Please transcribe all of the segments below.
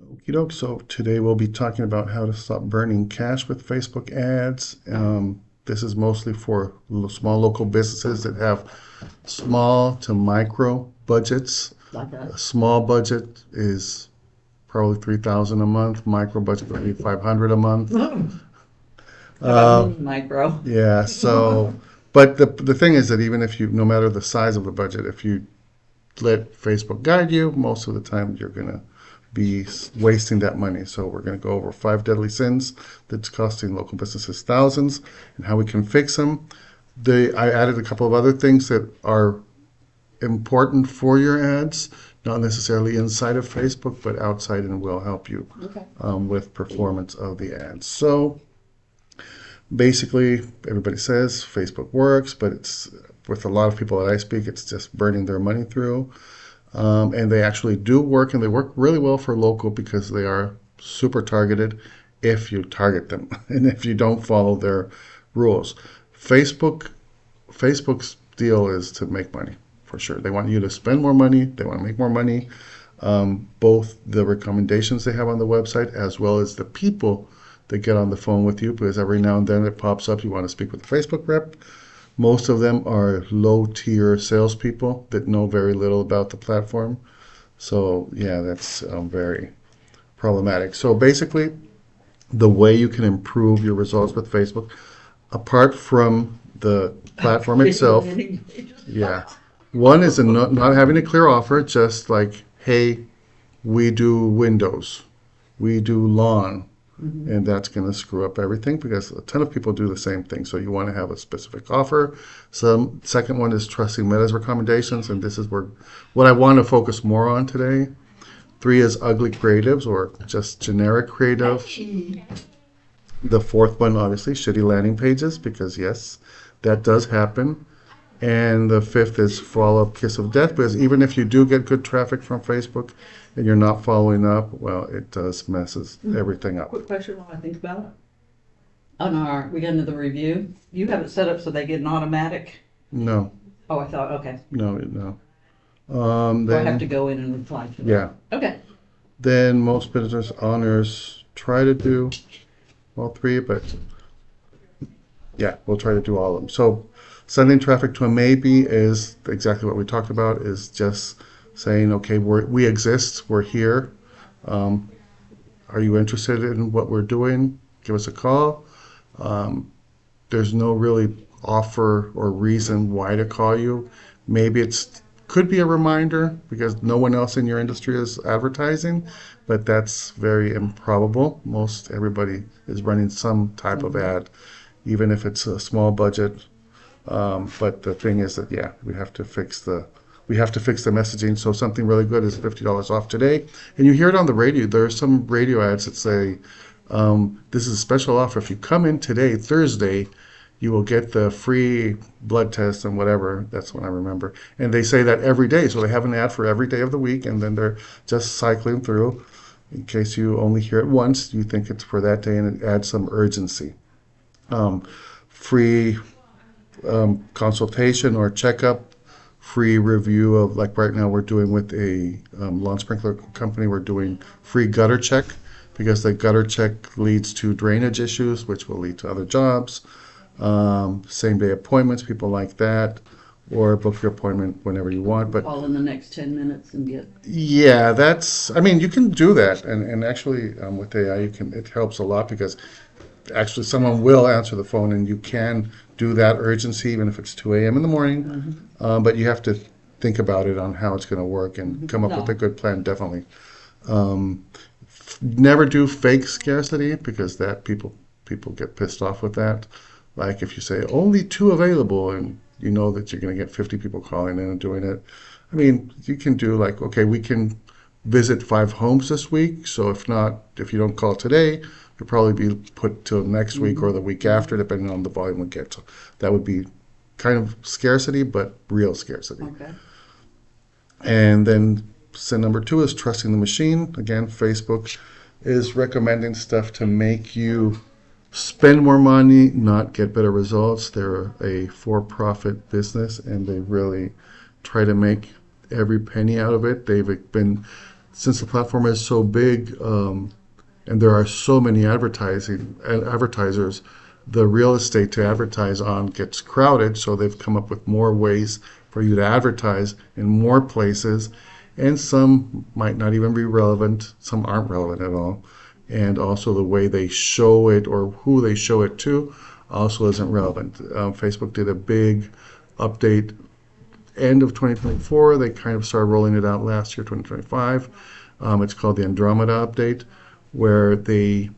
Okie doke. So today we'll be talking about how to stop burning cash with Facebook ads. This is mostly for small local businesses that have small to micro budgets. Like A us. small budget is probably 3,000 a month. Micro budget would be 500 a month. What about Uh, mini micro? yeah. But the thing is that even if you, no matter the size of the budget, if you let Facebook guide you, most of the time you're gonna be wasting that money. So we're going to go over 5 deadly sins that's costing local businesses thousands and how we can fix them. I added a couple of other things that are important for your ads, not necessarily inside of Facebook, but outside, and will help you Okay. with performance of the ads. So basically, everybody says Facebook works, but it's with a lot of people that I speak, it's just burning their money through. And they actually do work, and they work really well for local because they are super targeted if you target them and if you don't follow their rules. Facebook, Facebook's deal is to make money for sure. They want you to spend more money. They want to make more money. Both the recommendations they have on the website as well as the people that get on the phone with you, because every now and then it pops up you want to speak with a Facebook rep. Most of them are low tier salespeople that know very little about the platform. So, yeah, that's very problematic. So, basically, the way you can improve your results with Facebook, apart from the platform itself, yeah, one is not having a clear offer, just like, hey, we do windows, we do lawn, and that's going to screw up everything because a ton of people do the same thing. So you want to have a specific offer. Some second one is trusting Meta's recommendations, and this is where what I want to focus more on today. 3 is ugly creatives or just generic creative. The fourth one, obviously, shitty landing pages, because yes, that does happen. And the fifth is follow-up kiss of death, because even if you do get good traffic from Facebook and you're not following up, well, it does messes everything up. Quick question while I think about it. We got into the review. You have it set up so they get an automatic. No, Oh, I thought, okay. no. So I have to Then, go in and reply to yeah, that. Okay. then most business owners try to do all 3, but yeah, we'll try to do all of them. So sending traffic to a maybe is exactly what we talked about, is just saying, okay, we exist, we're here. Um, are you interested in what we're doing? Give us a call. There's no really offer or reason why to call you. Maybe it's could be a reminder because no one else in your industry is advertising, but that's very improbable. Most everybody is running some type of ad, even if it's a small budget. But the thing is that yeah, we have to fix the messaging. So something really good is $50 off today, and you hear it on the radio. There are some radio ads that say, "This is a special offer. If you come in today, Thursday, you will get the free blood test and whatever." That's what I remember. And they say that every day, so they have an ad for every day of the week, and then they're just cycling through. In case you only hear it once, you think it's for that day, and it adds some urgency. Um, Free consultation or checkup, free review of, like right now we're doing with a lawn sprinkler company, we're doing free gutter check because the gutter check leads to drainage issues, which will lead to other jobs. Same day appointments, people like that, or book your appointment whenever you want. But Call in the next 10 minutes and get. yeah, I mean, you can do that. And actually with AI, it helps a lot because actually someone will answer the phone and you can do that urgency even if it's 2 a.m. in the morning. But you have to think about it on how it's going to work and come up with No. a good plan, definitely. Never do fake scarcity because that people get pissed off with that. Like if you say only 2 available and you know that you're going to get 50 people calling in and doing it. I mean, you can do like, okay, we can visit 5 homes this week. So if you don't call today, you'll probably be put till next week or the week after, depending on the volume we get. So that would be kind of scarcity, but real scarcity. Okay. And then sin number 2 is trusting the machine. Again, Facebook is recommending stuff to make you spend more money, not get better results. They're a for-profit business, and they really try to make every penny out of it. They've been since the platform is so big, and there are so many advertisers, the real estate to advertise on gets crowded. So they've come up with more ways for you to advertise in more places, and some might not even be relevant. Some aren't relevant at all, and also the way they show it or who they show it to also isn't relevant. Facebook did a big update end of 2024. They kind of started rolling it out last year, 2025. It's called the Andromeda update, where they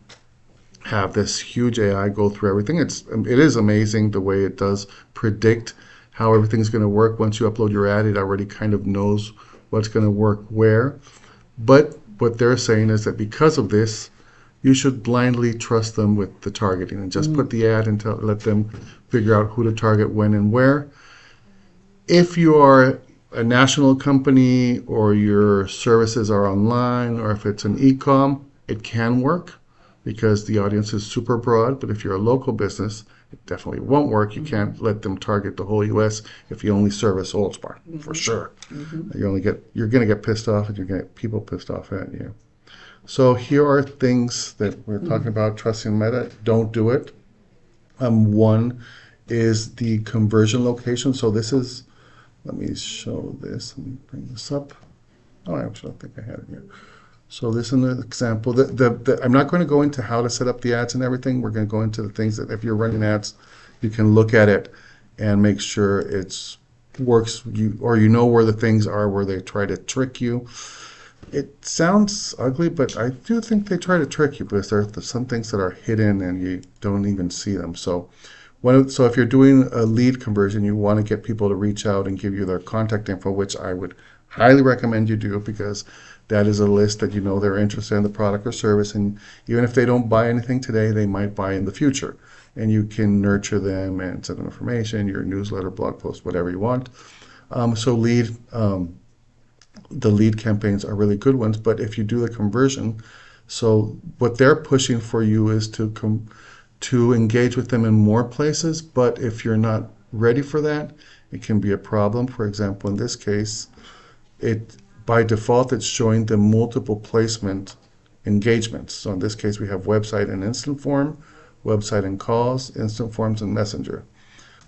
have this huge AI go through everything. It is amazing the way it does predict how everything's going to work. Once you upload your ad, it already kind of knows what's going to work where. But what they're saying is that because of this, you should blindly trust them with the targeting and just put the ad and let them figure out who to target when and where. If you are a national company or your services are online, or if it's an e-com, it can work because the audience is super broad. But if you're a local business, it definitely won't work. You can't let them target the whole U.S. if you only service Oldsmar, for sure. You're going to get pissed off, and you're going to get people pissed off at you. So here are things that we're talking about trusting Meta. Don't do it. One is the conversion location. So this is, let me show this. Let me bring this up. Oh, I actually don't think I had it here. So this is an example. I'm not going to go into how to set up the ads and everything. We're going to go into the things that if you're running ads, you can look at it and make sure it's works. You know where the things are where they try to trick you. It sounds ugly, but I do think they try to trick you because there's some things that are hidden and you don't even see them. So if you're doing a lead conversion, you want to get people to reach out and give you their contact info, which I would highly recommend you do, because that is a list that you know they're interested in the product or service, and even if they don't buy anything today, they might buy in the future. And you can nurture them and send them information, your newsletter, blog post, whatever you want. The lead campaigns are really good ones, but if you do the conversion, so what they're pushing for you is to engage with them in more places, but if you're not ready for that, it can be a problem. For example, in this case, by default, it's showing them multiple placement engagements. So in this case, we have website and instant form, website and calls, instant forms and messenger.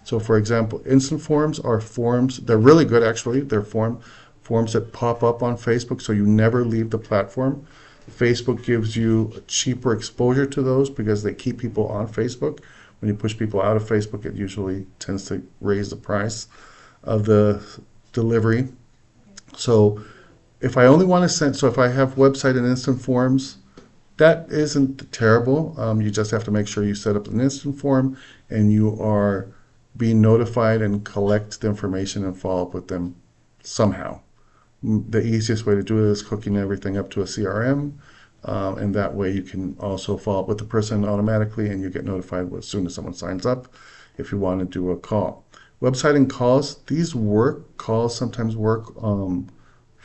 So for example, instant forms are forms, they're really good actually. They're forms that pop up on Facebook, so you never leave the platform. Facebook gives you a cheaper exposure to those because they keep people on Facebook. When you push people out of Facebook, it usually tends to raise the price of the delivery. So if I only want to send, so if I have website and instant forms, that isn't terrible. You just have to make sure you set up an instant form and you are being notified and collect the information and follow up with them somehow. The easiest way to do it is hooking everything up to a CRM, and that way you can also follow up with the person automatically and you get notified as soon as someone signs up if you want to do a call. Website and calls, these work. Calls sometimes work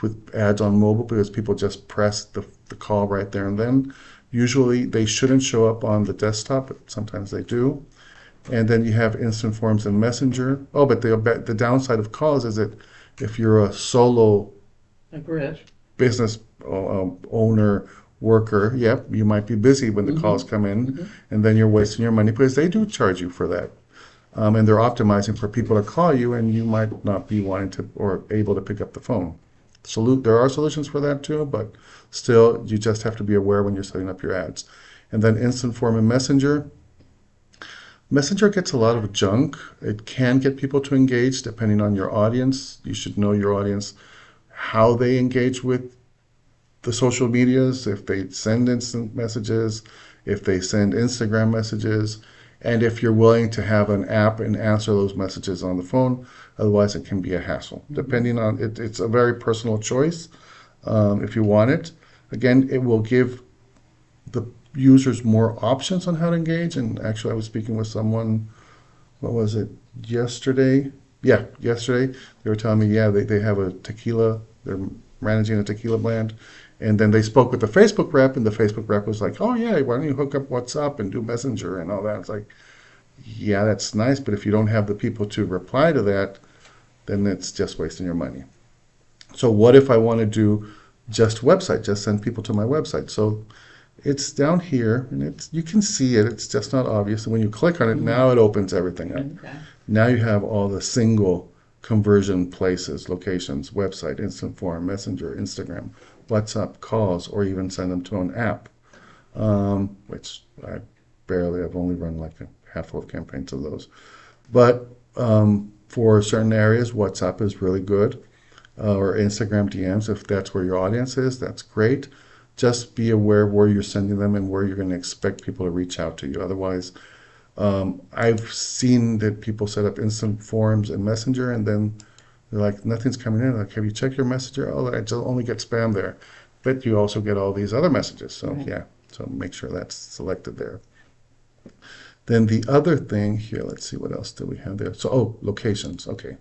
with ads on mobile because people just press the call right there and then. Usually they shouldn't show up on the desktop, but sometimes they do. And then you have instant forms and messenger. Oh, but the downside of calls is that if you're a solo business owner, worker, yep, you might be busy when the calls come in, and then you're wasting your money because they do charge you for that. And they're optimizing for people to call you, and you might not be wanting to or able to pick up the phone. There are solutions for that too, but still, you just have to be aware when you're setting up your ads. And then instant form and messenger. Messenger gets a lot of junk. It can get people to engage depending on your audience. You should know your audience, how they engage with the social medias, if they send instant messages, if they send Instagram messages, and if you're willing to have an app and answer those messages on the phone. Otherwise, it can be a hassle. Depending on it, it's a very personal choice if you want it. Again, it will give the users more options on how to engage. And actually, I was speaking with someone, what was it, yesterday? Yeah, yesterday. They were telling me, yeah, they have a tequila, they're managing a tequila brand. And then they spoke with the Facebook rep, and the Facebook rep was like, oh, yeah, why don't you hook up WhatsApp and do Messenger and all that? It's like, yeah, that's nice, but if you don't have the people to reply to that, then it's just wasting your money. So what if I want to do just website, just send people to my website. So it's down here, and you can see it. It's just not obvious. And when you click on it, now it opens everything up. Okay. Now you have all the single conversion places, locations, website, instant form, messenger, Instagram, WhatsApp, calls, or even send them to an app, which I've only run like a handful of campaigns of those. But for certain areas, WhatsApp is really good, or Instagram DMs, if that's where your audience is, that's great. Just be aware of where you're sending them and where you're going to expect people to reach out to you. Otherwise, I've seen that people set up instant forms in Messenger, and then they're like, nothing's coming in. Like, have you checked your Messenger? Oh, I just only get spam there. But you also get all these other messages. So Right. yeah, so make sure that's selected there. Then the other thing here, let's see, what else do we have there? So, locations. Okay.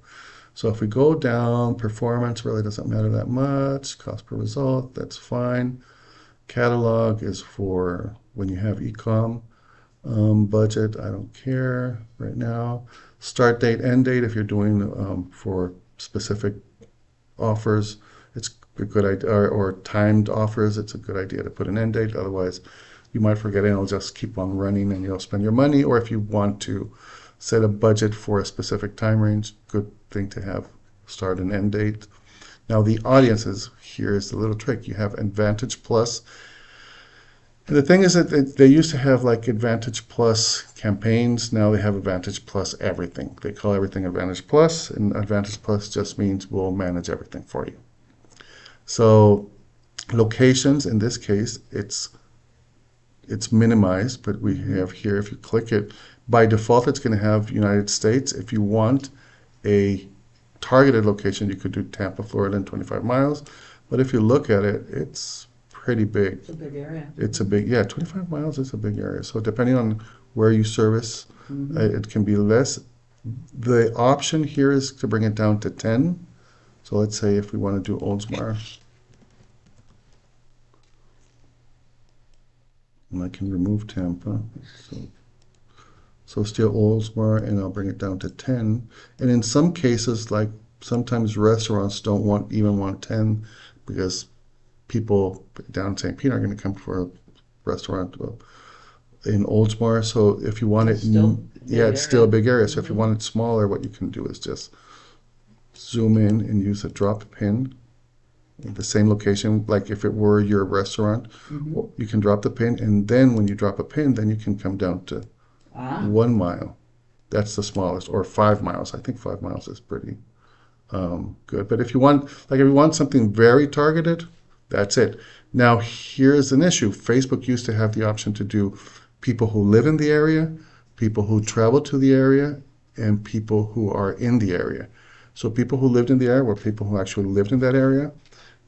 So if we go down, performance really doesn't matter that much. Cost per result, that's fine. Catalog is for when you have e-com. Budget, I don't care right now. Start date, end date, if you're doing for specific offers, it's a good idea, or timed offers, it's a good idea to put an end date. Otherwise, you might forget it and it'll just keep on running and you'll spend your money. Or if you want to set a budget for a specific time range, good thing to have start and end date. Now the audiences, here's the little trick. You have Advantage Plus. And the thing is that they used to have like Advantage Plus campaigns. Now they have Advantage Plus everything. They call everything Advantage Plus, and Advantage Plus just means we'll manage everything for you. So locations, in this case, it's minimized, but we have here, if you click it, by default it's going to have United States. If you want a targeted location, you could do Tampa, Florida, and 25 miles. But if you look at it, it's pretty big. It's a big area. It's a big, yeah, 25 miles is a big area. So depending on where you service, it can be less. The option here is to bring it down to 10. So let's say if we want to do Oldsmar, and I can remove Tampa. So still Oldsmar, and I'll bring it down to 10. And in some cases, like sometimes restaurants don't even want 10 because people down in St. Pete are going to come for a restaurant in Oldsmar. So if you want it, it's still a big area. So if you want it smaller, what you can do is just zoom in and use a drop pin in the same location. Like if it were your restaurant, you can drop the pin, and then when you drop a pin, then you can come down to 1 mile. That's the smallest, or 5 miles. I think 5 miles is pretty good. But if you want something very targeted, that's it. Now, here's an issue. Facebook used to have the option to do people who live in the area, people who travel to the area, and people who are in the area. So people who lived in the area were people who actually lived in that area.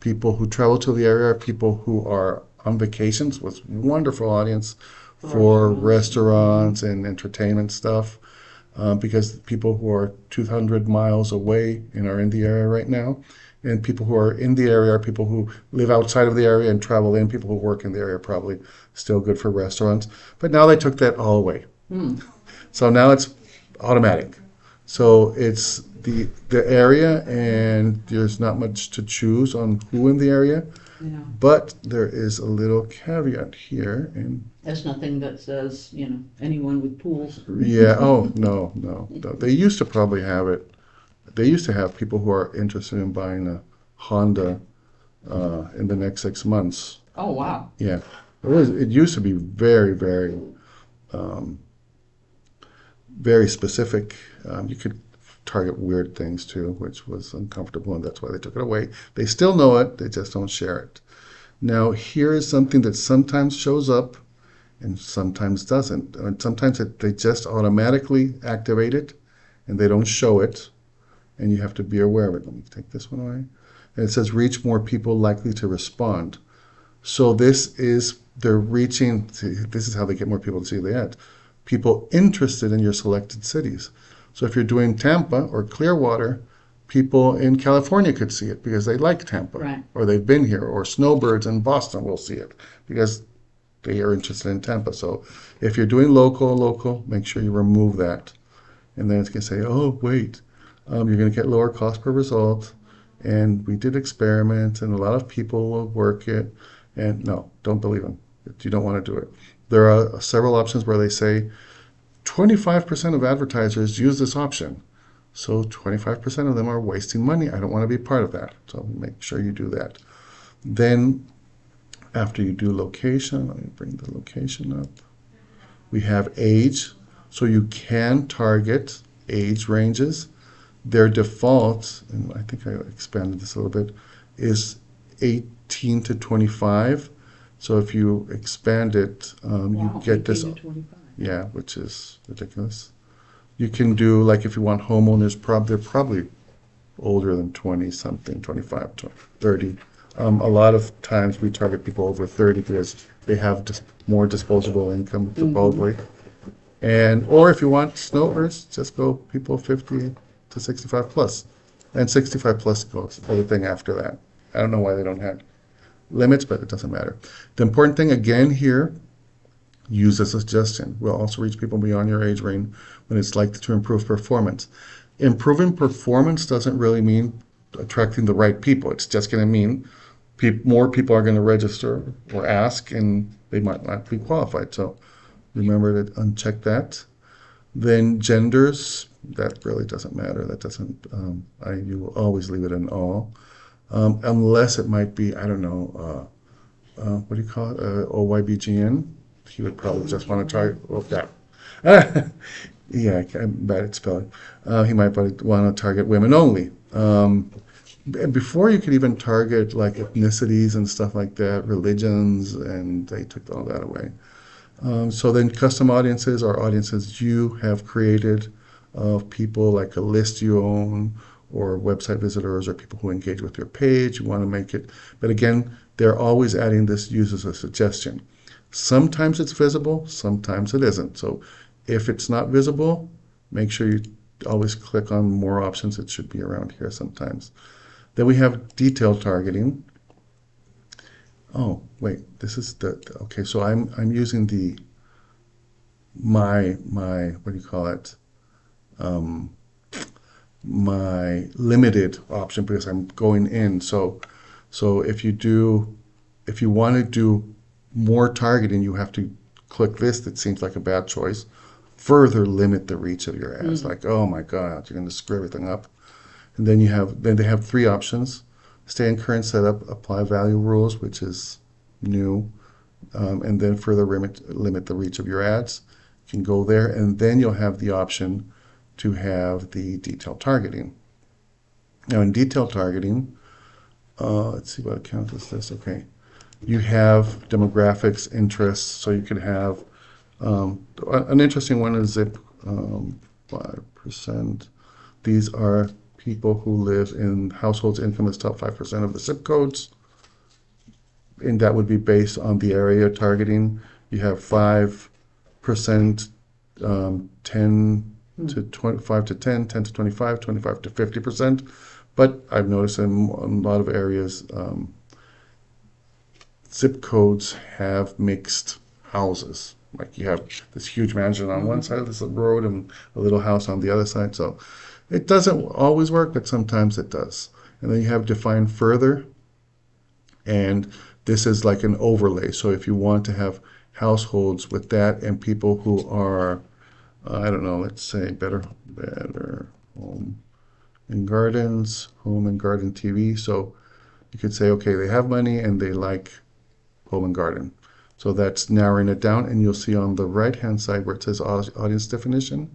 People who travel to the area are people who are on vacations, with wonderful audience for restaurants and entertainment stuff. Because people who are 200 miles away and are in the area right now, and people who are in the area are people who live outside of the area and travel in. People who work in the area are probably still good for restaurants. But now they took that all away. So now it's automatic. So it's the area, and there's not much to choose on who in the area. Yeah. But there is a little caveat here, and There's nothing that says, anyone with pools. yeah, no. They used to probably have it. They used to have people who are interested in buying a Honda in the next 6 months. Oh, wow. Yeah, it used to be very, very, very specific. You could target weird things too, which was uncomfortable, and that's why they took it away. They still know it, they just don't share it. Now, here is something that sometimes shows up and sometimes doesn't. And sometimes they just automatically activate it and they don't show it, and you have to be aware of it. Let me take this one away. And it says reach more people likely to respond. So this is how they get more people to see the ad. People interested in your selected cities. So if you're doing Tampa or Clearwater, people in California could see it because they like Tampa, Right. or they've been here, or snowbirds in Boston will see it because they are interested in Tampa. So if you're doing local, make sure you remove that. And then it's going to say, oh, wait, you're going to get lower cost per result, And we did experiments, and a lot of people will work it. And no, don't believe them. You don't want to do it. There are several options where they say 25% of advertisers use this option. So 25% of them are wasting money. I don't want to be part of that. So make sure you do that. Then after you do location, let me bring the location up. We have age. So you can target age ranges. Their default, and I think I expanded this a little bit, is 18 to 25. So if you expand it, you Wow, get this, 18 to 25. yeah, which is ridiculous. You can do, like, if you want homeowners, they're probably older than 20 something, 25, 30. A lot of times we target people over 30 because they have more disposable income, supposedly. And or if you want snowbirds, just go people 50 to 65 plus. And 65 plus goes everything after that. I don't know why they don't have limits, but it doesn't matter. The important thing again here, use as a suggestion. Will also reach people beyond your age range when it's likely to improve performance. Improving performance doesn't really mean attracting the right people. It's just going to mean more people are going to register or ask, and they might not be qualified. So remember to uncheck that. Then genders, that really doesn't matter. That doesn't, you will always leave it in all. Unless it might be, I don't know, what do you call it? OYBGN. He would probably just want to try, oh, that. Yeah, I'm bad at spelling. He might want to target women only. Before you could even target like ethnicities and stuff like that, religions, and they took all that away. So then custom audiences are audiences you have created of people, like a list you own or website visitors or people who engage with your page. You want to make it, but again, they're always adding this use as a suggestion. Sometimes it's visible, sometimes it isn't. So if it's not visible, make sure you always click on more options. It should be around here sometimes. Then we have detailed targeting. Oh, wait, this is okay, so I'm using the my what do you call it? My limited option because I'm going in. So if you want to do more targeting, you have to click this. That seems like a bad choice. Further limit the reach of your ads. Like, oh my God, you're going to screw everything up. And then they have three options: stay in current setup, apply value rules, which is new, and then further limit the reach of your ads. You can go there, and then you'll have the option to have the detailed targeting. Now, in detailed targeting, let's see what account is this. Okay, you have demographics, interests, so you could have an interesting one is zip 5%. These are people who live in households income is top 5% of the zip codes, and that would be based on the area targeting. You have 5%, 10 to 25 to 10, 10 to 25, 25 to 50%. But I've noticed in a lot of areas, zip codes have mixed houses. Like you have this huge mansion on one side of this road and a little house on the other side. So it doesn't always work, but sometimes it does. And then you have define further, and this is like an overlay. So if you want to have households with that and people who are, I don't know, let's say better home and gardens, home and garden TV. So you could say, okay, they have money and they like home and garden. So that's narrowing it down, and you'll see on the right-hand side where it says audience definition,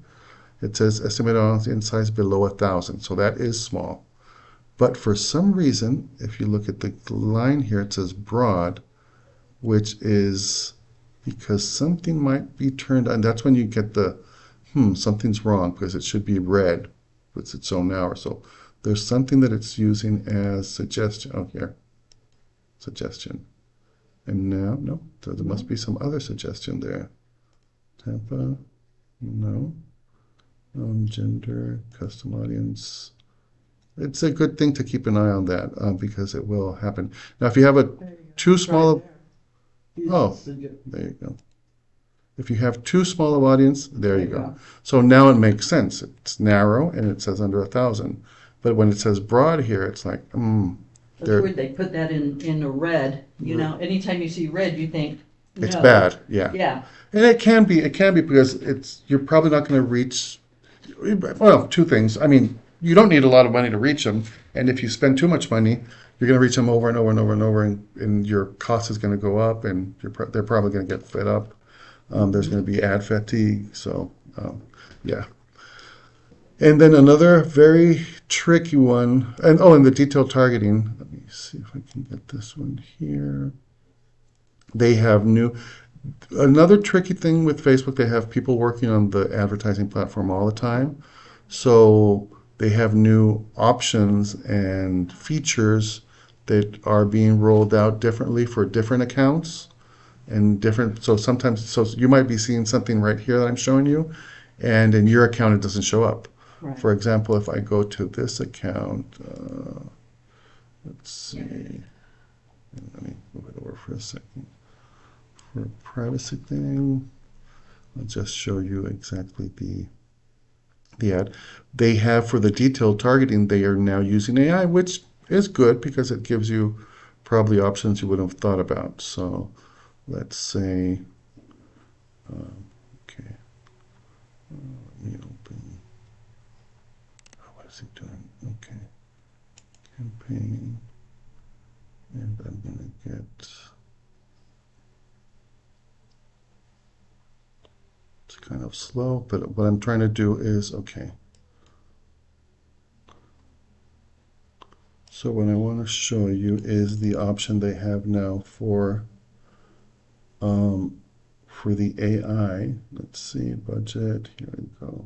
it says estimated audience size below 1,000. So that is small. But for some reason, if you look at the line here, it says broad, which is because something might be turned on. That's when you get the, something's wrong, because it should be red, but it's so narrow. So there's something that it's using as suggestion. Oh, here, suggestion. And now, no, there must be some other suggestion there. Tampa, no. Gender, custom audience. It's a good thing to keep an eye on that because it will happen. Now, if you have a too small, oh, there you go. If you have too small of audience, there you go. So now it makes sense. It's narrow and it says under 1,000. Yeah. But when it says broad here, it's like, That's they're, weird. They put that in a red. You know, anytime you see red, you think, it's no. bad. Yeah. Yeah. And it can be because you're probably not going to reach, well, two things. I mean, you don't need a lot of money to reach them. And if you spend too much money, you're going to reach them over and over and over and over, and your cost is going to go up, and they're probably going to get fed up. There's going to be ad fatigue. So, yeah. And then another very tricky one, and the detailed targeting. Let me see if I can get this one here. They have another tricky thing with Facebook, they have people working on the advertising platform all the time. So they have new options and features that are being rolled out differently for different accounts and different. So sometimes, so you might be seeing something right here that I'm showing you, and in your account it doesn't show up. Right. For example, if I go to this account, let's see, let me move it over for a second. For a privacy thing, I'll just show you exactly the ad. They have for the detailed targeting, they are now using AI, which is good because it gives you probably options you wouldn't have thought about. So let's say, okay, let me open, what is it doing? Okay, campaign, and I'm going to get, it's kind of slow, but what I'm trying to do is, okay. So what I want to show you is the option they have now for the AI. Let's see, budget, here we go.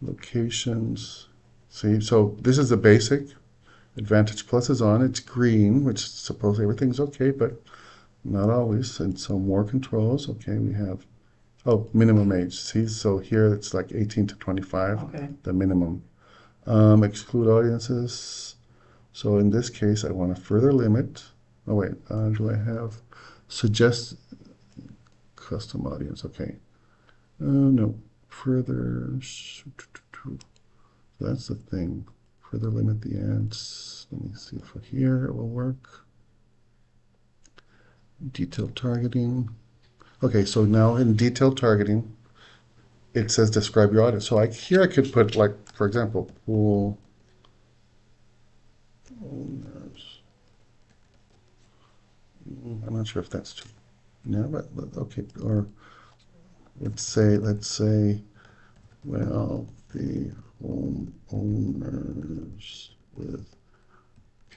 Locations. See, so this is the basic. Advantage Plus is on. It's green, which suppose everything's okay, but not always. And so more controls. Okay, we have, minimum age. See, so here it's like 18 to 25, Okay. the minimum. Exclude audiences. So in this case, I want to further limit. Oh wait, do I have suggest custom audience? Okay. No, further. That's the thing. Further limit the ads. Let me see if here it will work. Detailed targeting. Okay, so now in detailed targeting, it says describe your audience. So here I could put, like, for example, pool owners. I'm not sure if that's too, yeah, but okay. Or let's say, well, the home owners with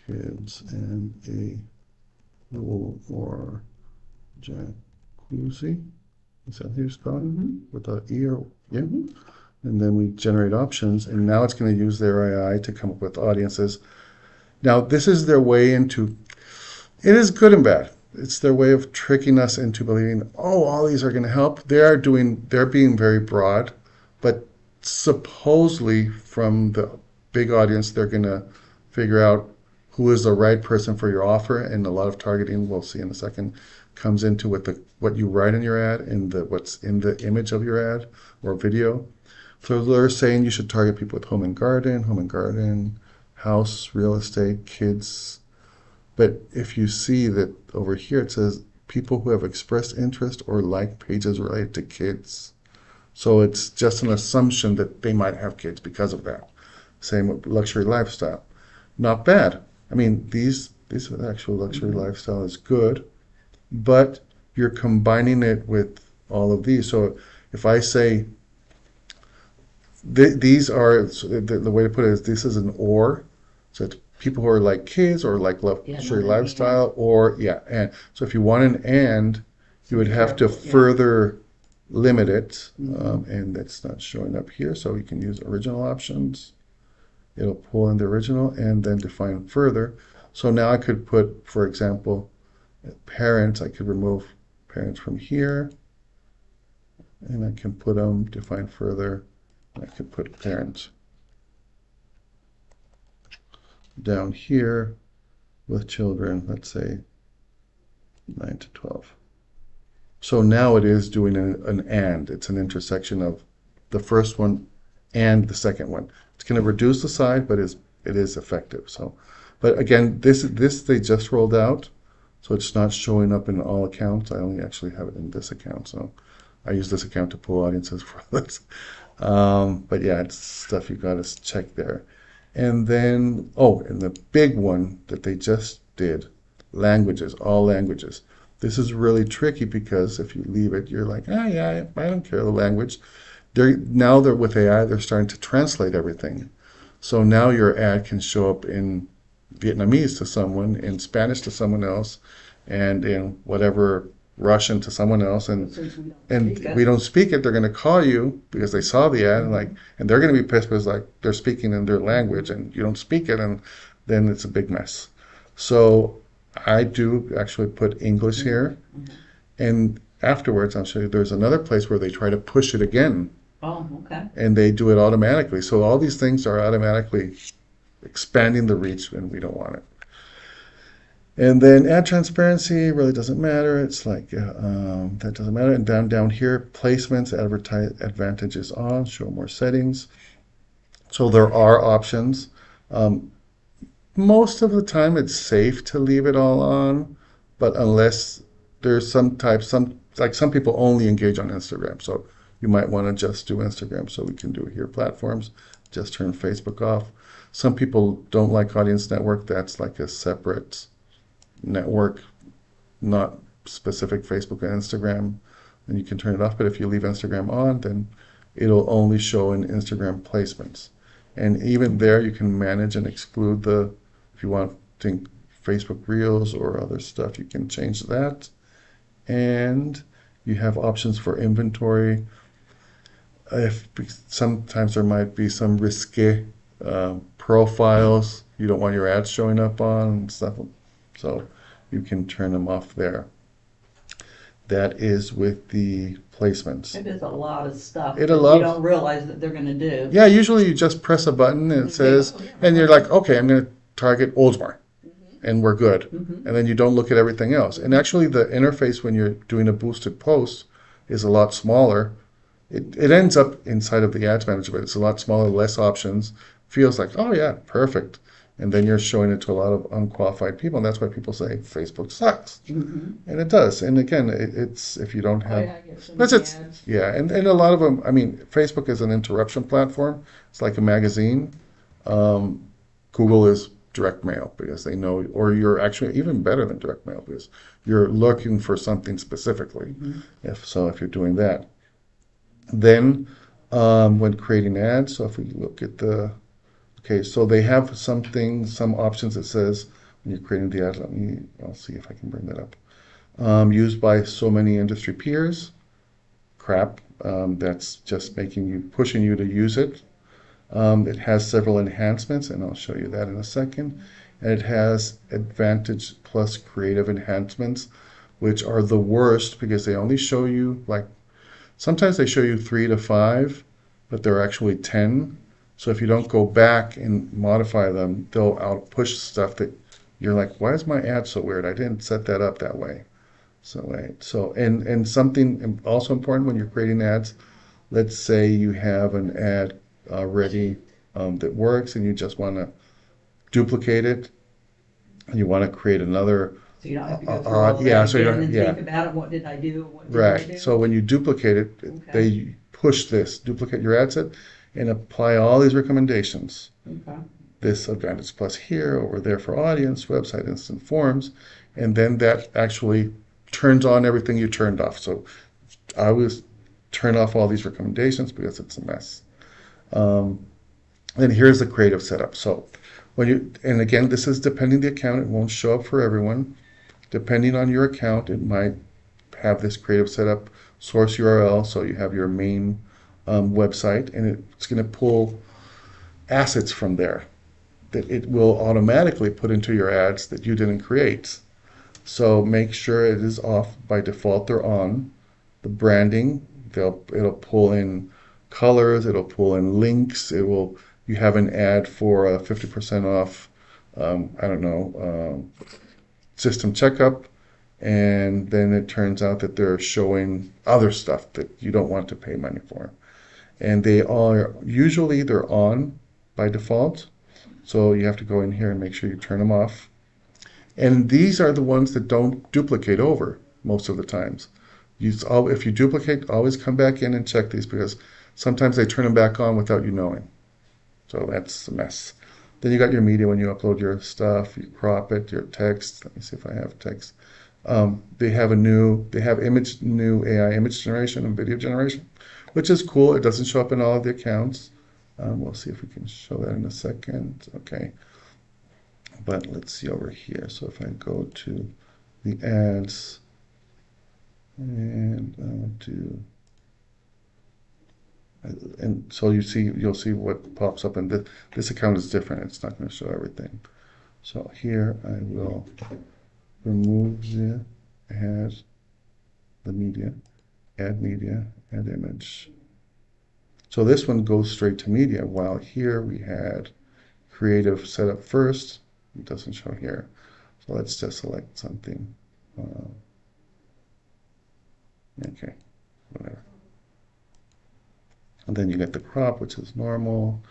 kids and a pool or jacuzzi. Is that how you spell it? With a E or, yeah. And then we generate options, and now it's going to use their AI to come up with audiences. Now, this is their way into, it is good and bad. It's their way of tricking us into believing, oh, all these are going to help. They're being very broad, but supposedly from the big audience, they're going to figure out who is the right person for your offer. And a lot of targeting, we'll see in a second, comes into what you write in your ad and what's in the image of your ad or video. So they're saying you should target people with home and garden, house, real estate, kids. But if you see that over here it says people who have expressed interest or like pages related to kids. So it's just an assumption that they might have kids because of that. Same with luxury lifestyle. Not bad. I mean, these actual luxury lifestyle is good, but you're combining it with all of these. So if I say these are, the way to put it is this is an or, so it's people who are like kids or like Yeah, luxury not an lifestyle, or yeah, and so if you want an and, you would have to Careful, yeah. further limit it, and that's not showing up here. So you can use original options. It'll pull in the original and then define further. So now I could put, for example, parents. I could remove parents from here, and I can put them define further. I could put parents down here with children, let's say 9 to 12. So now it is doing an and. It's an intersection of the first one and the second one. It's going to reduce the size, but it is effective. So, but again, this they just rolled out, so it's not showing up in all accounts. I only actually have it in this account, so I use this account to pull audiences for this. But yeah, it's stuff you got to check there. And then, oh, and the big one that they just did, languages, all languages. This is really tricky because if you leave it, you're like, ah, yeah, I don't care the language. They're with AI, they're starting to translate everything. So now your ad can show up in Vietnamese to someone, in Spanish to someone else, and in whatever Russian to someone else, Since we don't and speak we it. don't speak it, they're going to call you because they saw the ad and like, and they're going to be pissed because like they're speaking in their language and you don't speak it, and then it's a big mess. So I do actually put English here, and afterwards I'll show you. There's another place where they try to push it again, Oh, okay. and they do it automatically. So all these things are automatically expanding the reach, and we don't want it. And then ad transparency really doesn't matter. It's like that doesn't matter. And down here, placements, advertise advantages on, show more settings. So there are options. Um, Most of the time, it's safe to leave it all on, but unless there's some type, some people only engage on Instagram. So you might want to just do Instagram. So we can do here platforms, just turn Facebook off. Some people don't like Audience Network. That's like a separate network, not specific Facebook and Instagram, then you can turn it off. But if you leave Instagram on, then it'll only show in Instagram placements. And even there, you can manage and exclude if you want to Facebook Reels or other stuff, you can change that. And you have options for inventory. If sometimes there might be some risque profiles you don't want your ads showing up on and stuff, so you can turn them off there. That is with the placements. It is a lot of stuff It that you allows, don't realize that they're gonna do. yeah, usually you just press a button and it says, and you're like, okay, I'm going to target Oldsmar, and we're good. And then you don't look at everything else. And actually, the interface when you're doing a boosted post is a lot smaller. It ends up inside of the ads manager, but it's a lot smaller, less options. Feels like, oh yeah, perfect. And then you're showing it to a lot of unqualified people, and that's why people say Facebook sucks. And it does. And again, it's if you don't Oh, have, yeah, I get so that's many it's ads. yeah, and a lot of them. I mean, Facebook is an interruption platform. It's like a magazine. Um, Google is direct mail because they know, or you're actually even better than direct mail because you're looking for something specifically. If you're doing that. Then, when creating ads, so if we look at okay, so they have some options that says when you're creating the ad, I'll see if I can bring that up. Used by so many industry peers, crap, that's just pushing you to use it. It has several enhancements, and I'll show you that in a second. And it has Advantage Plus Creative enhancements, which are the worst because they only show you like sometimes they show you 3 to 5, but they're actually 10. So if you don't go back and modify them, they'll out push stuff that you're like, why is my ad so weird? I didn't set that up that way. And something also important when you're creating ads, let's say you have an ad already that works and you just want to duplicate it and you want to create another So you don't have to go through all of yeah, that so you again don't, and yeah. think about it, what did I do, what didn't I Right. do? So when you duplicate it, Okay. they push this, duplicate your ad set, and apply all these recommendations. Okay. This Advantage Plus here, over there for audience, website, instant forms, and then that actually turns on everything you turned off. So I always turn off all these recommendations because it's a mess. And here's the creative setup. So and again, this is depending the account, it won't show up for everyone. Depending on your account, it might have this creative setup, source URL, so you have your main website, and it's going to pull assets from there that it will automatically put into your ads that you didn't create. So make sure it is off. By default, they're on. The branding, it'll pull in colors, it'll pull in links, you have an ad for 50% off, I don't know, system checkup, and then it turns out that they're showing other stuff that you don't want to pay money for. and they are usually they're on by default. So you have to go in here and make sure you turn them off. And these are the ones that don't duplicate over most of the times. If you duplicate, always come back in and check these because sometimes they turn them back on without you knowing. So that's a mess. Then you got your media when you upload your stuff, you crop it, your text. Let me see if I have text. They have new AI image generation and video generation, which is cool. It doesn't show up in all of the accounts. We'll see if we can show that in a second. Okay, but let's see over here. So if I go to the ads and do, and so you'll see what pops up, and this account is different. It's not going to show everything. So here I will remove the add the media, add media, add image. So this one goes straight to media, while here we had creative set up first. It doesn't show here. So let's just select something. Okay, whatever. And then you get the crop, which is normal.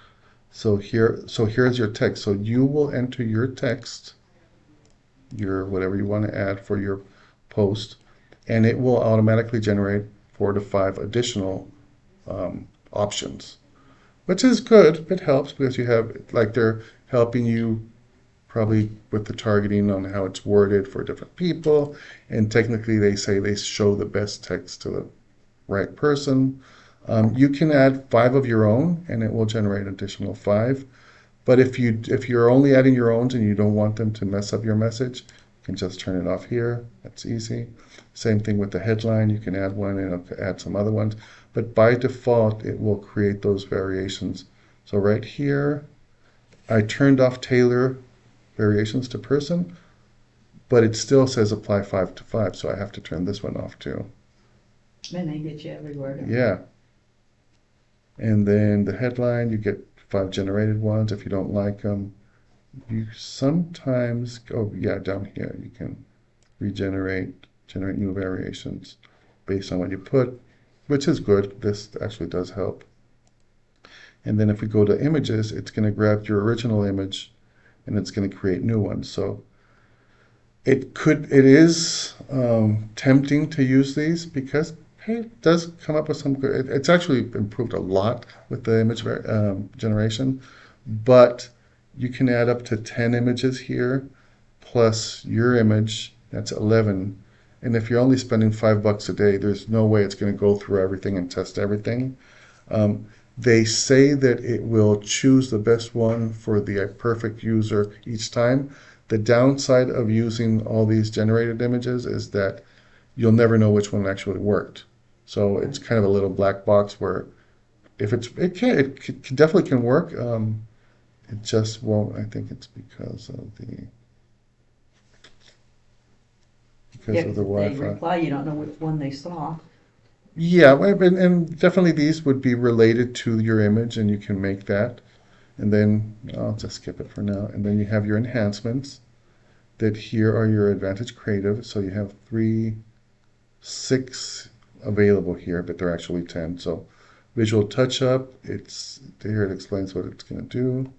So here's your text. So you will enter your text, your whatever you want to add for your post, and it will automatically generate 4 to 5 additional options, which is good. It helps because you have like they're helping you probably with the targeting on how it's worded for different people, and technically they say they show the best text to the right person. You can add 5 of your own, and it will generate additional 5. But if you're only adding your own and you don't want them to mess up your message, you can just turn it off here. That's easy. Same thing with the headline. You can add one and add some other ones. But by default, it will create those variations. So right here, I turned off tailor variations to person, but it still says apply 5 to 5. So I have to turn this one off too. Man, they get you everywhere. Don't they? Yeah. And then the headline, you get 5 generated ones. If you don't like them, you sometimes, oh yeah, down here, you can generate new variations based on what you put, which is good. This actually does help. And then if we go to images, it's going to grab your original image and it's going to create new ones. So it is tempting to use these because hey, it does come up with some good. It's actually improved a lot with the image generation, but you can add up to 10 images here plus your image. That's 11. And if you're only spending $5 a day, there's no way it's going to go through everything and test everything. They say that it will choose the best one for the perfect user each time. The downside of using all these generated images is that you'll never know which one actually worked. So it's kind of a little black box where if it definitely can work. It just won't. I think it's because of the Yeah, 'cause if they Wi-Fi. reply, you don't know which one they saw. Yeah, well, and definitely these would be related to your image, and you can make that. And then I'll just skip it for now. And then you have your enhancements. That here are your Advantage Creative. So you have 6 available here, but they're actually 10. So Visual Touch Up, here it explains what it's going to do.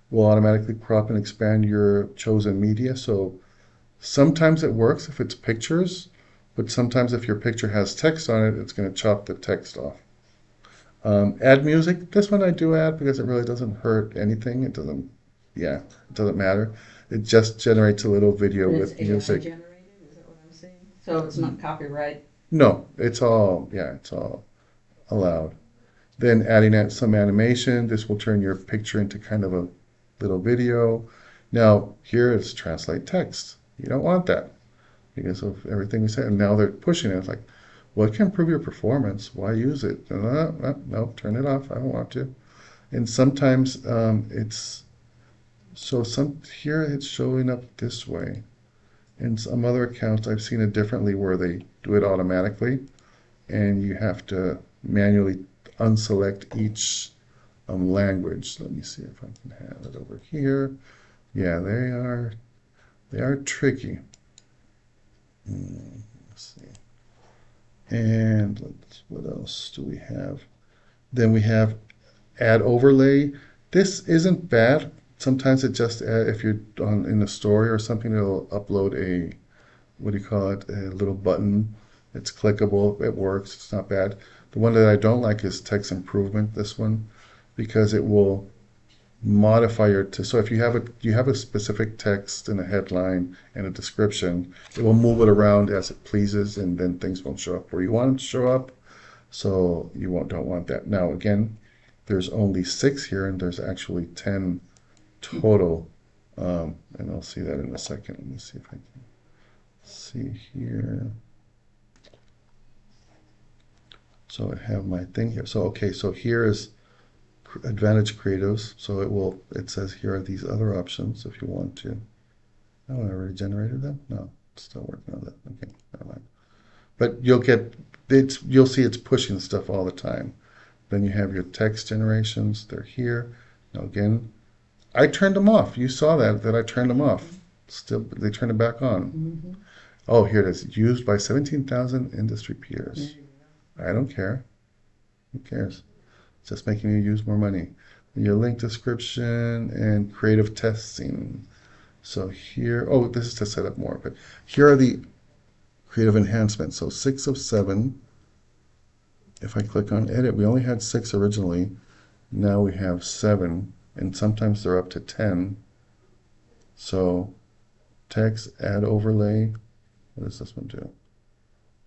Will automatically crop and expand your chosen media. So sometimes it works if it's pictures, but sometimes if your picture has text on it, it's going to chop the text off. Add music. This one I do add because it really doesn't hurt anything. It doesn't matter. It just generates a little video And with it's AI music. generated, is that what I'm saying? So it's not copyright. No, it's all allowed. Then adding some animation. This will turn your picture into kind of a little video. Now here it's translate text. You don't want that because of everything we said. And now they're pushing it. It's like, well, it can improve your performance. Why use it? No, turn it off. I don't want to. And sometimes here it's showing up this way. In some other accounts, I've seen it differently where they do it automatically, and you have to manually unselect each language. Let me see if I can have it over here. Yeah, they are tricky. Let's see. And what else do we have? Then we have add overlay. This isn't bad. Sometimes it just if you're in a story or something, it'll upload a what do you call it? A little button. It's clickable. It works. It's not bad. The one that I don't like is text improvement. This one, because it will modify so if you have a specific text and a headline and a description, it will move it around as it pleases, and then things won't show up where you want them to show up. So you don't want that. Now again, there's only 6 here, and there's actually 10 total. And I'll see that in a second. Let me see if I can see here. So I have my thing here. So okay, so here is Advantage Creatives. So it says here are these other options if you want to. Oh, I already generated them? No, still working on that. Okay, never mind. But you'll see it's pushing stuff all the time. Then you have your text generations. They're here. Now again, I turned them off. You saw that I turned them off. Still, they turned it back on. Mm-hmm. Oh, here it is. Used by 17,000 industry peers. I don't care. Who cares? It's just making you use more money. Your link description and creative testing. So here, oh, this is to set up more, but here are the creative enhancements. So 6 of 7. If I click on edit, we only had 6 originally. Now we have 7, and sometimes they're up to 10. So text, add overlay. What does this one do?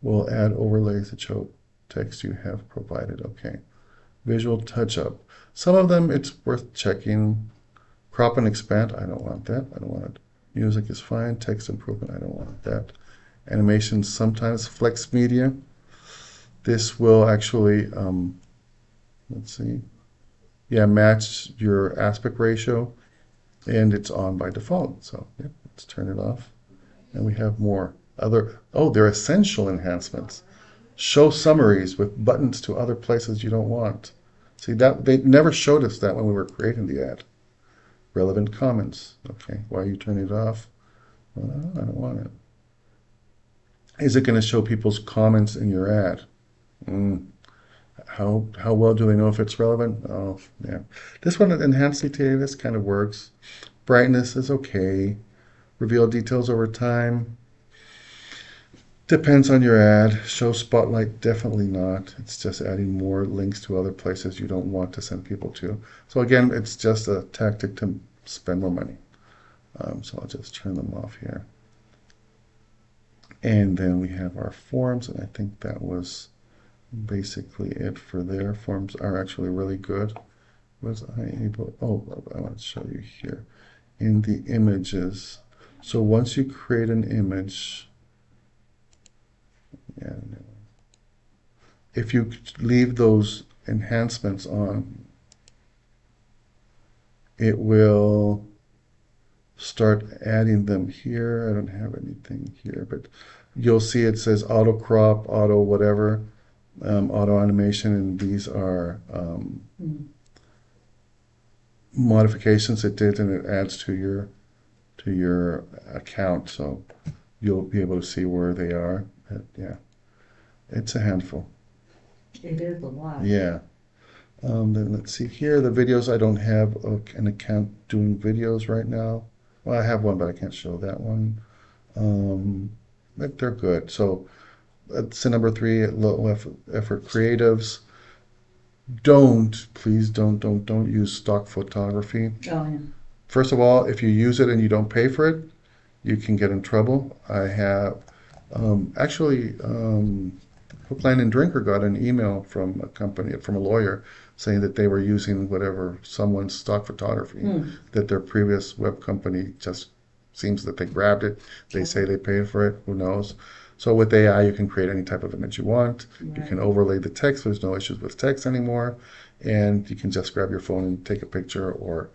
We'll add overlays that show text you have provided. Okay. Visual touch-up. Some of them it's worth checking. Crop and expand. I don't want that. I don't want it. Music is fine. Text improvement. I don't want that. Animation sometimes. Flex media. This will actually, let's see. Yeah, match your aspect ratio, and it's on by default. So yeah, let's turn it off. And we have more they're essential enhancements. Show summaries with buttons to other places you don't want. See, that they never showed us that when we were creating the ad. Relevant comments. Okay, why are you turning it off? Well, I don't want it. Is it going to show people's comments in your ad? How well do they know if it's relevant? Oh, yeah. This one, enhanced detail, this kind of works. Brightness is okay. Reveal details over time. Depends on your ad. Show spotlight, definitely not. It's just adding more links to other places you don't want to send people to. So again, it's just a tactic to spend more money. So I'll just turn them off here. And then we have our forms, and I think that was basically it for there. Forms are actually really good. Was I able? Oh, I want to show you here in the images. So once you create an image, and if you leave those enhancements on, it will start adding them here. I don't have anything here, but you'll see it says auto crop, auto whatever, auto animation, and these are modifications it did, and it adds to your account, so you'll be able to see where they are. Yeah, it's a handful. It is a lot. Yeah. Then let's see here. The videos, I don't have an account doing videos right now. Well, I have one, but I can't show that one. But they're good. So that's number 3, low effort creatives. Please don't use stock photography. Oh, yeah. First of all, if you use it and you don't pay for it, you can get in trouble. I have actually Hook, Line, and Drinker got an email from a company, from a lawyer, saying that they were using someone's stock photography, that their previous web company just seems that they grabbed it. They say they paid for it. Who knows? So with AI, you can create any type of image you want. Right. You can overlay the text. There's no issues with text anymore. And you can just grab your phone and take a picture or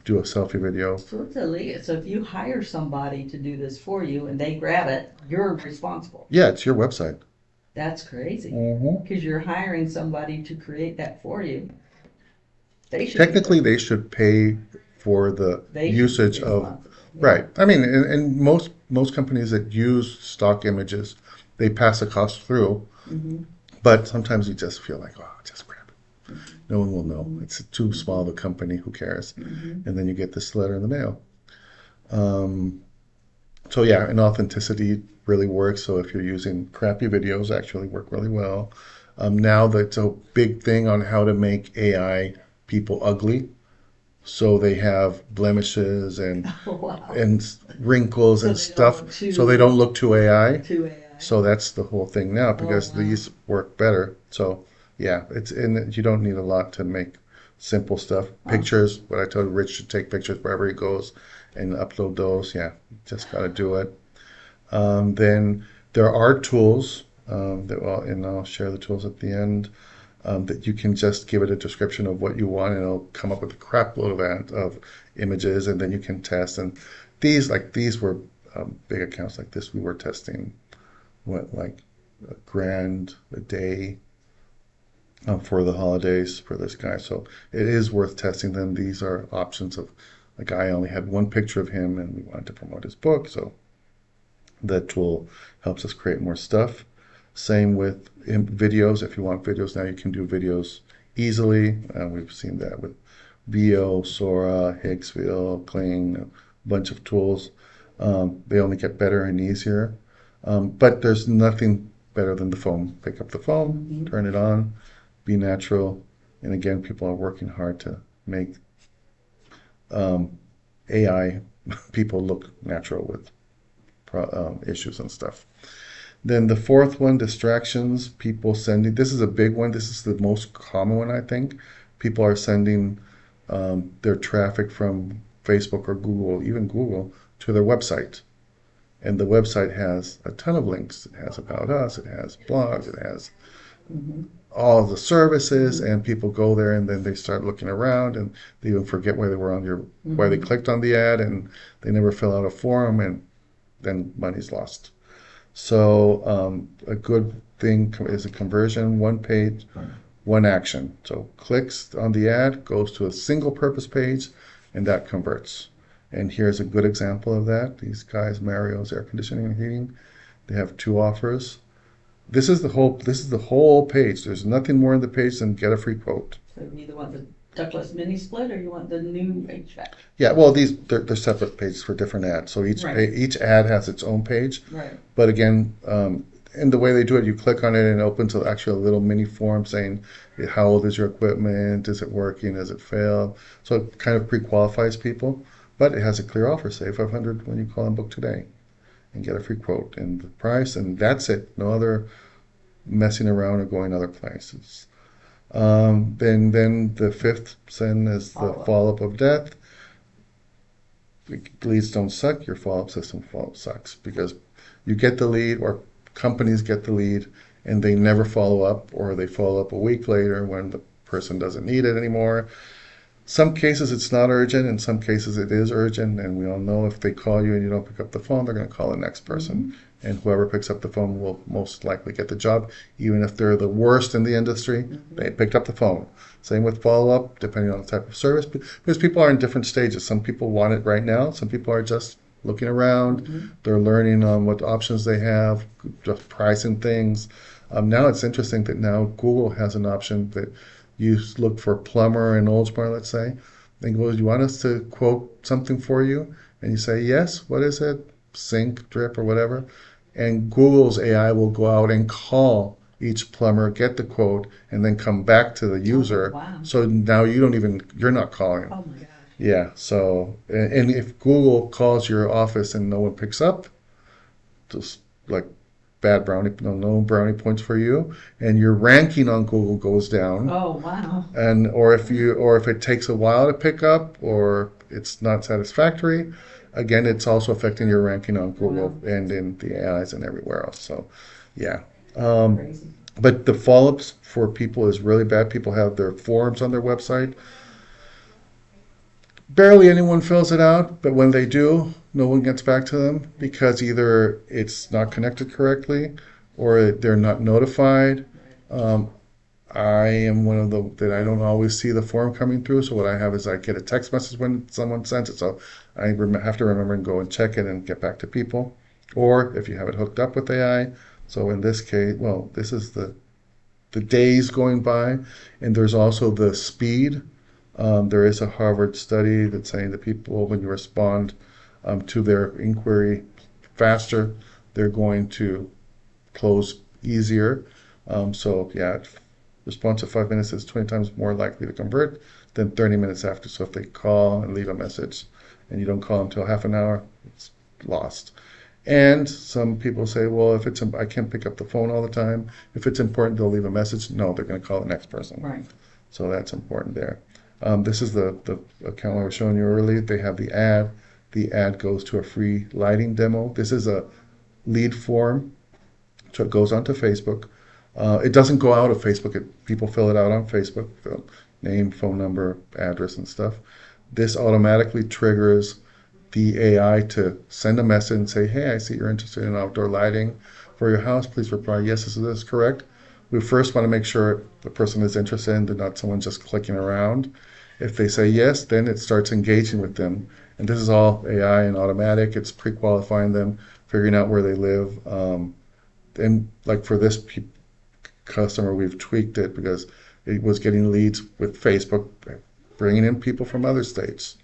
do a selfie video. So it's illegal. So if you hire somebody to do this for you and they grab it, you're responsible. Yeah, it's your website. That's crazy. Because you're hiring somebody to create that for you. Technically, they should pay for the usage of. Yeah. Right. I mean, and most companies that use stock images, they pass the cost through. But sometimes you just feel like, oh, just grab it. No one will know. It's too small of a company. Who cares? And then you get this letter in the mail. Um, so yeah, and authenticity really works. So if you're using crappy videos, actually work really well. Now that's a big thing on how to make AI people ugly. So they have blemishes Oh, wow. and wrinkles So and they don't stuff, look so they don't look too AI. too AI. So that's the whole thing now Oh, because wow. these work better. So yeah, it's and you don't need a lot to make simple stuff. Awesome. Pictures, what I told Rich to take pictures wherever he goes and upload those. Yeah, just got to do it. Then there are tools that well, and I'll share the tools at the end that you can just give it a description of what you want, and it'll come up with a crap load of images, and then you can test. And these were big accounts like this. We were testing what like a grand a day for the holidays for this guy. So it is worth testing them. These are options of a guy only had one picture of him, and we wanted to promote his book, so that tool helps us create more stuff. Same with videos. If you want videos now, you can do videos easily. We've seen that with Veo, Sora, Hicksville, Kling, a bunch of tools. They only get better and easier. But there's nothing better than the phone. Pick up the phone, turn it on, be natural. And again, people are working hard to make AI people look natural with issues and stuff. Then the fourth one, distractions, people sending, this is a big one. This is the most common one, I think. People are sending their traffic from Facebook or Google, even Google, to their website. And the website has a ton of links. It has about us, it has blogs, it has all of the services, and people go there and then they start looking around and they even forget why they were on your, why they clicked on the ad, and they never fill out a form, and then money's lost. So a good thing is a conversion, one page, one action. So clicks on the ad, goes to a single purpose page, and that converts. And here's a good example of that. These guys, Mario's Air Conditioning and Heating, they have two offers. This is the whole page. There's nothing more in the page than get a free quote. So you either want the ductless mini split or you want the new HVAC. Yeah, well, they're separate pages for different ads. So Right. each ad has its own page. Right. But again, and the way they do it, you click on it and it opens actually a little mini form saying how old is your equipment, is it working, has it failed. So it kind of pre-qualifies people, but it has a clear offer. Save 500 when you call and book today, and get a free quote and the price, and that's it. No other messing around or going other places. Then the fifth sin is the Follow up. follow-up of death. Leads don't suck, your follow-up system sucks because you get the lead, or companies get the lead, and they never follow up, or they follow up a week later when the person doesn't need it anymore. Some cases it's not urgent, in some cases it is urgent, and we all know if they call you and you don't pick up the phone, they're going to call the next person. And whoever picks up the phone will most likely get the job, even if they're the worst in the industry. They picked up the phone. Same with follow-up, depending on the type of service, because people are in different stages. Some people want it right now. Some people are just looking around. They're learning on what options they have, just pricing things. Now it's interesting that now Google has an option that you look for plumber in Oldsmar, let's say, and goes, you want us to quote something for you? And you say, yes, what is it? Sink, drip, or whatever. And Google's AI will go out and call each plumber, get the quote, and then come back to the user. Wow. So now you're not calling. Oh my gosh. Yeah, so, and if Google calls your office and no one picks up, just like bad brownie, no brownie points for you, and your ranking on Google goes down. Oh wow. And or if it takes a while to pick up or it's not satisfactory, again, it's also affecting your ranking on Google Wow. and in the AIs and everywhere else. So, yeah. Crazy. But the follow-ups for people is really bad. People have their forms on their website. Barely anyone fills it out, but when they do, no one gets back to them because either it's not connected correctly or they're not notified. Um, I am one of the that I don't always see the form coming through. So what I have is I get a text message when someone sends it. So I have to remember and go and check it and get back to people. Or if you have it hooked up with AI. So in this case, well, this is the the days going by, and there's also the speed. There is a Harvard study that's saying that people, when you respond to their inquiry faster, they're going to close easier. So yeah, response to 5 minutes is 20 times more likely to convert than 30 minutes after. So if they call and leave a message and you don't call until half an hour, it's lost. And some people say, well, if it's I can't pick up the phone all the time. If it's important, they'll leave a message. No, they're going to call the next person. Right. So that's important there. This is the account I was showing you earlier. They have the ad. The ad goes to a free lighting demo. This is a lead form, so it goes onto Facebook. It doesn't go out of Facebook. People fill it out on Facebook, name, phone number, address, and stuff. This automatically triggers the AI to send a message and say, hey, I see you're interested in outdoor lighting for your house. Please reply, yes, is this correct? We first want to make sure the person is interested and not someone just clicking around. If they say yes, then it starts engaging with them. And this is all AI and automatic. It's pre-qualifying them, figuring out where they live. And like for this customer, we've tweaked it because it was getting leads with Facebook, bringing in people from other states,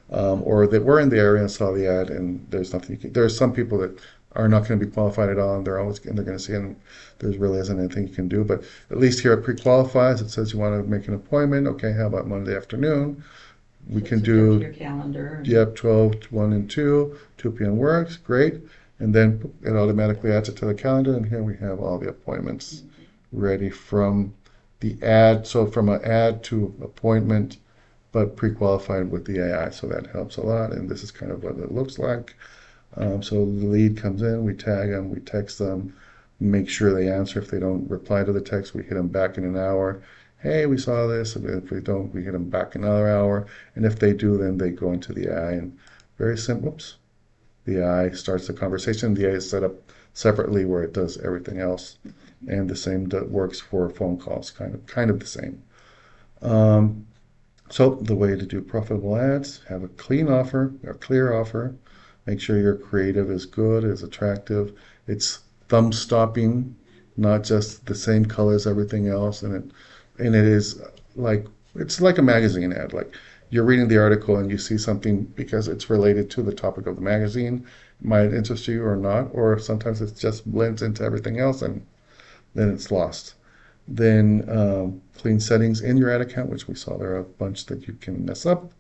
or that were in the area and saw the ad, and there's nothing you can. There are some people that are not going to be qualified at all, and they're going to see it, and there really isn't anything you can do. But at least here it pre-qualifies. It says you want to make an appointment. Okay, how about Monday afternoon? We can do your calendar. Yep, 12, 1 and 2, 2 p.m. works, great. And then it automatically adds it to the calendar, and here we have all the appointments ready from the ad. So from an ad to appointment, but pre-qualified with the AI, so that helps a lot. And this is kind of what it looks like. So the lead comes in, we tag them, we text them, make sure they answer. If they don't reply to the text, we hit them back in an hour. Hey, we saw this. If we don't, we hit them back another hour. And if they do, then they go into the AI. And very simple. Oops. The AI starts the conversation. The AI is set up separately where it does everything else. And the same works for phone calls, kind of the same. So the way to do profitable ads, have a clean offer, a clear offer. Make sure your creative is good, is attractive. It's thumb stopping, not just the same color as everything else. And it is like, it's like a magazine ad. Like you're reading the article and you see something because it's related to the topic of the magazine, might interest you or not, or sometimes it just blends into everything else and then it's lost. Then clean settings in your ad account, which we saw there are a bunch that you can mess up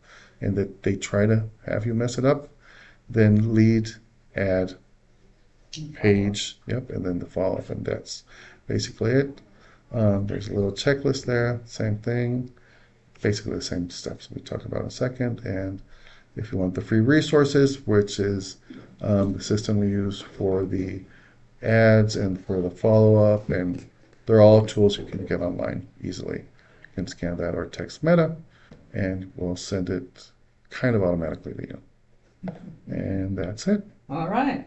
and that they try to have you mess it up. Then lead, ad, page, yep, and then the follow-up, and that's basically it. There's a little checklist there, same thing, basically the same steps we talked about in a second. And if you want the free resources, which is the system we use for the ads and for the follow-up, and they're all tools you can get online easily. You can scan that or text Meta, and we'll send it kind of automatically to you. And that's it. All right.